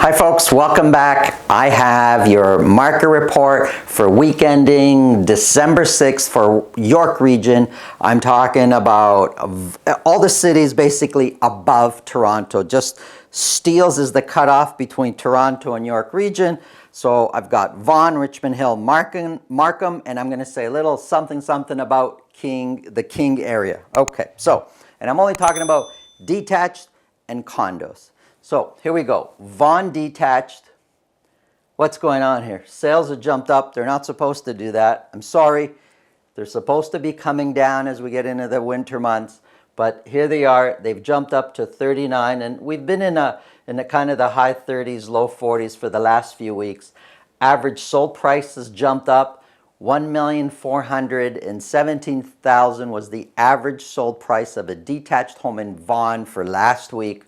Hi folks, welcome back. I have your market report for week ending December 6th for York region. I'm talking about all the cities basically above Toronto. Just Steeles is the cutoff between Toronto and York region. So I've got Vaughan, Richmond Hill, Markham, and I'm going to say a little something about the King area. Okay, so, and I'm only talking about detached and condos. So here we go. Vaughan detached. What's going on here? Sales have jumped up. They're not supposed to do that. I'm sorry. They're supposed to be coming down as we get into the winter months. But here they are. They've jumped up to 39. And we've been in the kind of the high 30s, low 40s for the last few weeks. Average sold price has jumped up. 1,417,000 was the average sold price of a detached home in Vaughan for last week.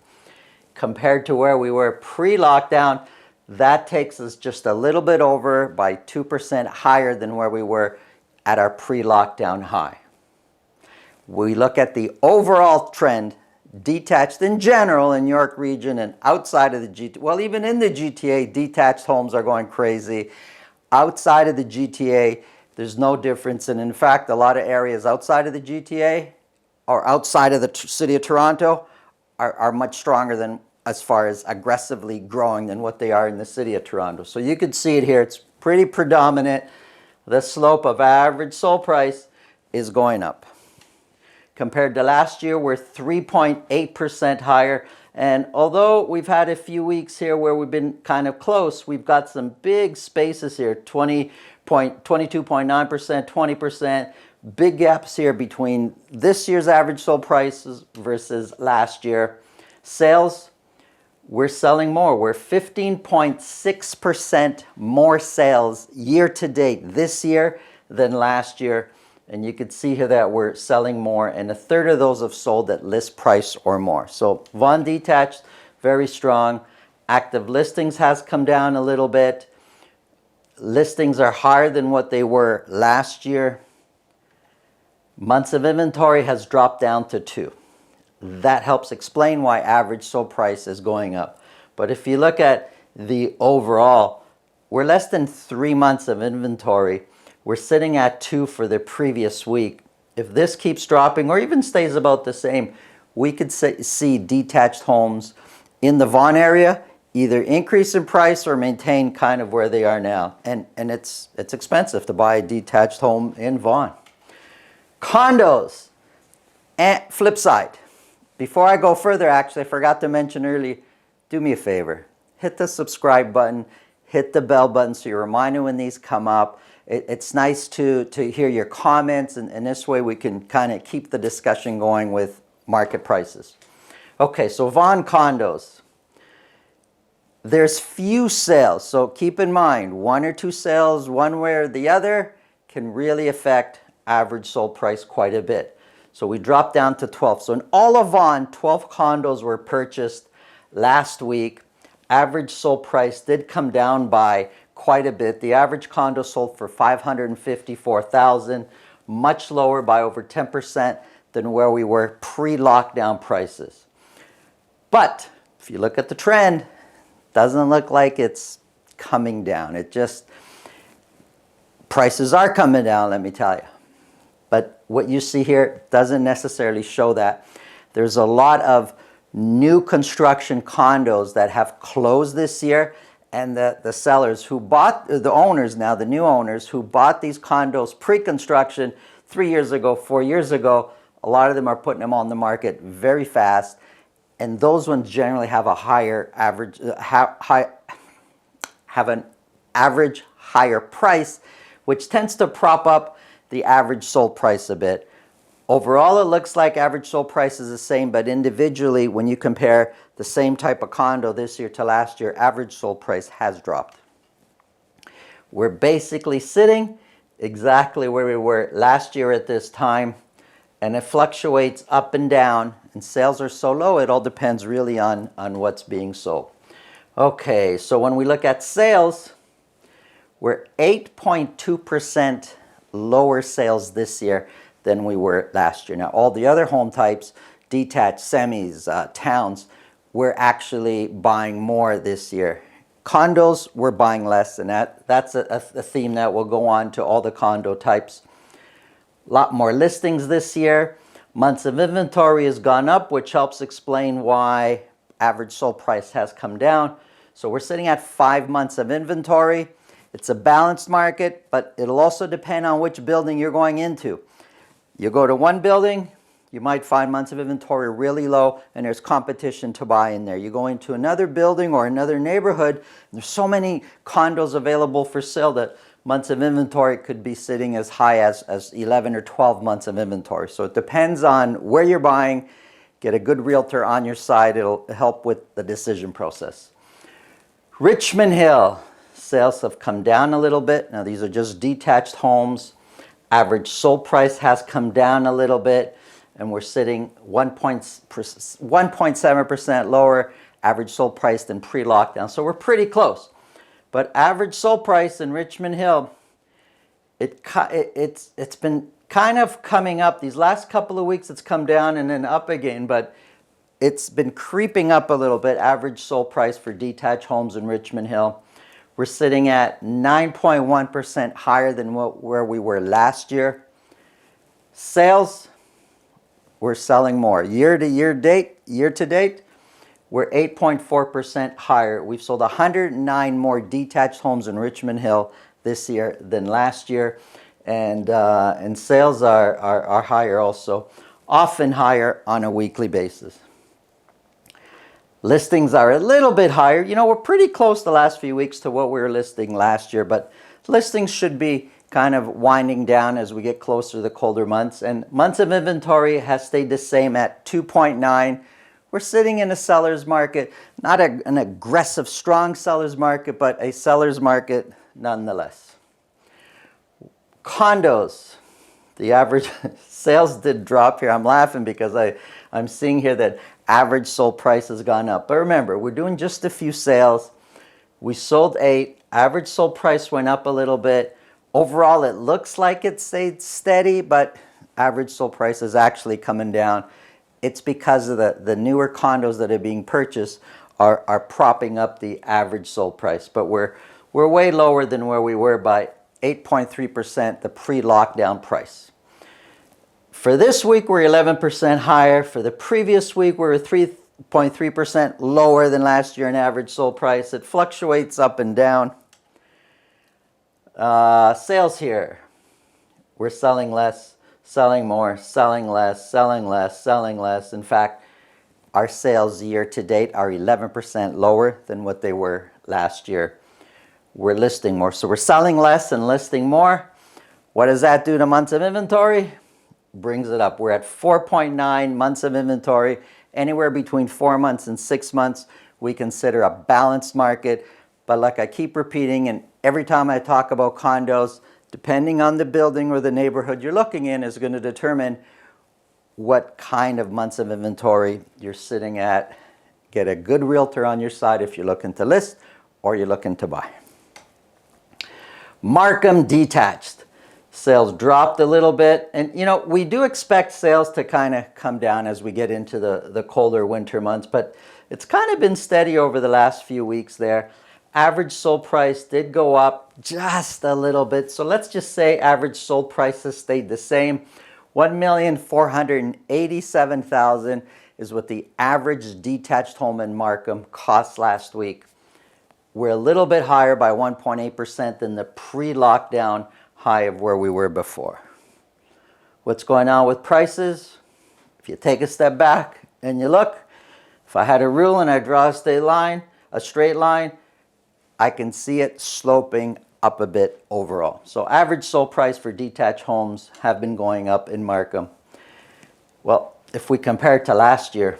Compared to where we were pre-lockdown, that takes us just a little bit over by 2% higher than where we were at our pre-lockdown high. We look at the overall trend, detached in general in York region and outside of the GTA, well, even in the GTA, detached homes are going crazy. Outside of the GTA, there's no difference. And in fact, a lot of areas outside of the GTA or outside of the city of Toronto are much stronger than as far as aggressively growing than what they are in the city of Toronto. So you can see it here. It's pretty predominant. The slope of average sold price is going up. Compared to last year, we're 3.8% higher. And although we've had a few weeks here where we've been kind of close, we've got some big spaces here, 22.9%, 20%. Big gaps here between this year's average sold prices versus last year. Sales, we're selling more. We're 15.6% more sales year to date this year than last year. And you can see here that we're selling more, and a third of those have sold at list price or more. So Vaughan detached, very strong. Active listings has come down a little bit. Listings are higher than what they were last year. Months of inventory has dropped down to 2. That helps explain why average sold price is going up. But if you look at the overall, we're less than 3 months of inventory. We're sitting at 2 for the previous week. If this keeps dropping or even stays about the same, we could see detached homes in the Vaughan area either increase in price or maintain kind of where they are now. And it's expensive to buy a detached home in Vaughan. Condos, and flip side. Before I go further, actually, I forgot to mention earlier, do me a favor. Hit the subscribe button, hit the bell button so you're reminded when these come up. It's nice to hear your comments, and this way we can kind of keep the discussion going with market prices. Okay, so Vaughan condos. There's few sales, so keep in mind, 1 or 2 sales, one way or the other, can really affect average sold price quite a bit. So we dropped down to 12. So in all of Vaughan, 12 condos were purchased last week. Average sold price did come down by quite a bit. The average condo sold for $554,000, much lower by over 10% than where we were pre-lockdown prices. But if you look at the trend, doesn't look like it's coming down. It just, prices are coming down, let me tell you. But what you see here doesn't necessarily show that. There's a lot of new construction condos that have closed this year, and the sellers who bought, the owners now, the new owners who bought these condos pre-construction 3 years ago, 4 years ago, a lot of them are putting them on the market very fast. And those ones generally have a higher average, have an average higher price, which tends to prop up the average sold price a bit. Overall, it looks like average sold price is the same, but individually, when you compare the same type of condo this year to last year, average sold price has dropped. We're basically sitting exactly where we were last year at this time, and it fluctuates up and down, and sales are so low, it all depends really on what's being sold. Okay, so when we look at sales, we're 8.2% lower sales this year than we were last year. Now, all the other home types, detached, semis, towns, we're actually buying more this year. Condos, we're buying less, and that's a theme that will go on to all the condo types. A lot more listings this year. Months of inventory has gone up, which helps explain why average sold price has come down. So we're sitting at 5 months of inventory. It's a balanced market, but it'll also depend on which building you're going into. You go to one building, you might find months of inventory really low and there's competition to buy in there. You go into another building or another neighborhood, there's so many condos available for sale that months of inventory could be sitting as high as 11 or 12 months of inventory. So it depends on where you're buying. Get a good realtor on your side. It'll help with the decision process. Richmond Hill, sales have come down a little bit. Now these are just detached homes. Average sold price has come down a little bit, and we're sitting 1.7% lower average sold price than pre-lockdown. So we're pretty close. But average sold price in Richmond Hill, it's been kind of coming up. These last couple of weeks it's come down and then up again, but it's been creeping up a little bit. Average sold price for detached homes in Richmond Hill. We're sitting at 9.1% higher than where we were last year. Sales, we're selling more. Year to date, we're 8.4% higher. We've sold 109 more detached homes in Richmond Hill this year than last year. And sales are higher also, often higher on a weekly basis. Listings are a little bit higher. You know, we're pretty close the last few weeks to what we were listing last year, but listings should be kind of winding down as we get closer to the colder months. And months of inventory has stayed the same at 2.9. We're sitting in a seller's market, not an aggressive, strong seller's market, but a seller's market nonetheless. Condos, the average sales did drop here. I'm laughing because I'm seeing here that average sold price has gone up. But remember, we're doing just a few sales. We sold 8. Average sold price went up a little bit. Overall, it looks like it stayed steady, but average sold price is actually coming down. It's because of the newer condos that are being purchased are propping up the average sold price. But we're way lower than where we were by 8.3%, the pre-lockdown price. For this week, we're 11% higher. For the previous week, we're 3.3% lower than last year in average sold price. It fluctuates up and down. Sales here. We're selling less, selling more, selling less, selling less, selling less. In fact, our sales year to date are 11% lower than what they were last year. We're listing more. So we're selling less and listing more. What does that do to months of inventory? Brings it up. We're at 4.9 months of inventory. Anywhere between 4 months and 6 months, we consider a balanced market. But like I keep repeating, and every time I talk about condos, depending on the building or the neighborhood you're looking in is going to determine what kind of months of inventory you're sitting at. Get a good realtor on your side if you're looking to list or you're looking to buy. Markham detached. Sales dropped a little bit, and you know, we do expect sales to kind of come down as we get into the colder winter months, but it's kind of been steady over the last few weeks there. Average sold price did go up just a little bit, so let's just say average sold prices stayed the same. $1,487,000 is what the average detached home in Markham cost last week. We're a little bit higher by 1.8% than the pre-lockdown high of where we were before. What's going on with prices? If you take a step back and you look, if I had a rule and I draw a straight line, I can see it sloping up a bit overall. So average sold price for detached homes have been going up in Markham. Well, if we compare it to last year,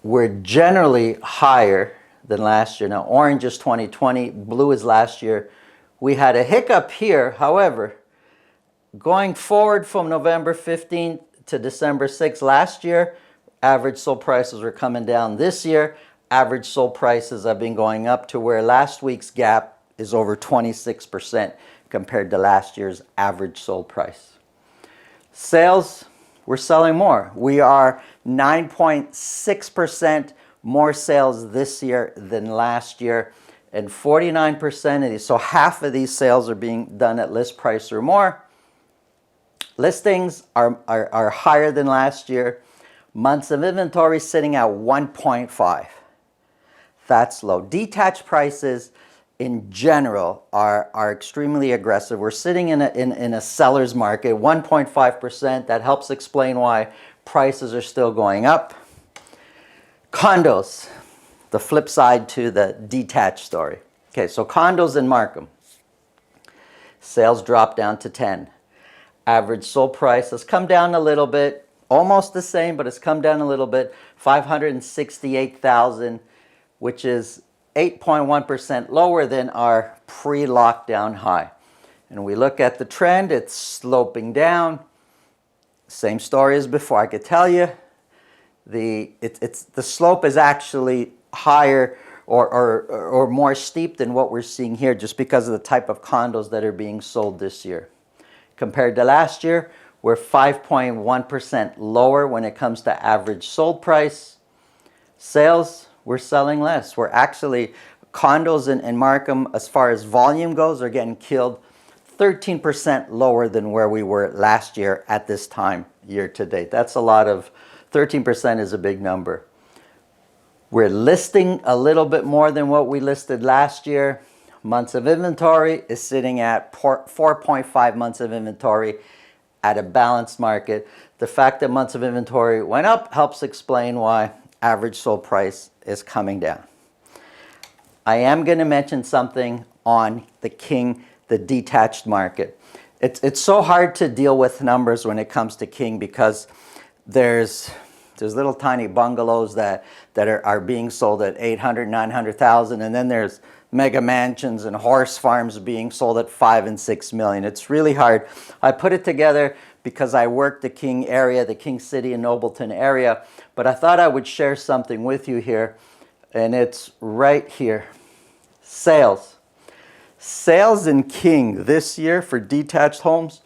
we're generally higher than last year. Now, orange is 2020, blue is last year. We had a hiccup here. However, going forward from November 15th to December 6th last year, average sold prices were coming down. This year, average sold prices have been going up to where last week's gap is over 26% compared to last year's average sold price. Sales, we're selling more. We are 9.6% more sales this year than last year, and 49% of these, so half of these sales are being done at list price or more. Listings are higher than last year. Months of inventory sitting at 1.5. That's low. Detached prices in general are extremely aggressive. We're sitting in a seller's market, 1.5%. That helps explain why prices are still going up. Condos, the flip side to the detached story. Okay, so condos in Markham. Sales dropped down to 10. Average sold price has come down a little bit, almost the same, but it's come down a little bit, 568,000, which is 8.1% lower than our pre-lockdown high. And we look at the trend, it's sloping down. Same story as before. I could tell you the slope is actually higher or more steep than what we're seeing here, just because of the type of condos that are being sold this year. Compared to last year, we're 5.1% lower when it comes to average sold price. Sales, we're selling less. We're actually, condos in Markham, as far as volume goes, are getting killed 13% lower than where we were last year at this time, year to date. That's a lot of, 13% is a big number. We're listing a little bit more than what we listed last year. Months of inventory is sitting at 4.5 months of inventory at a balanced market. The fact that months of inventory went up helps explain why average sold price is coming down. I am going to mention something on the detached market. It's so hard to deal with numbers when it comes to King, because there's little tiny bungalows that are being sold at 800, 900,000, and then there's mega mansions and horse farms being sold at 5 and 6 million. It's really hard. I put it together because I work the King area, the King City and Nobleton area, but I thought I would share something with you here, and it's right here. Sales. Sales in King this year for detached homes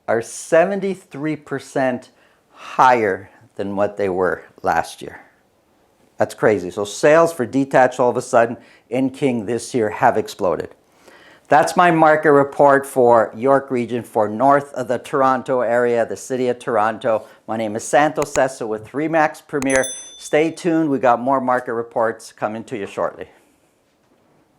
are 73% higher than what they were last year. That's crazy. So sales for detached all of a sudden in King this year have exploded. That's my market report for York Region, for north of the Toronto area, the city of Toronto. My name is Santo Sessa with RE/MAX Premier. Stay tuned. We got more market reports coming to you shortly.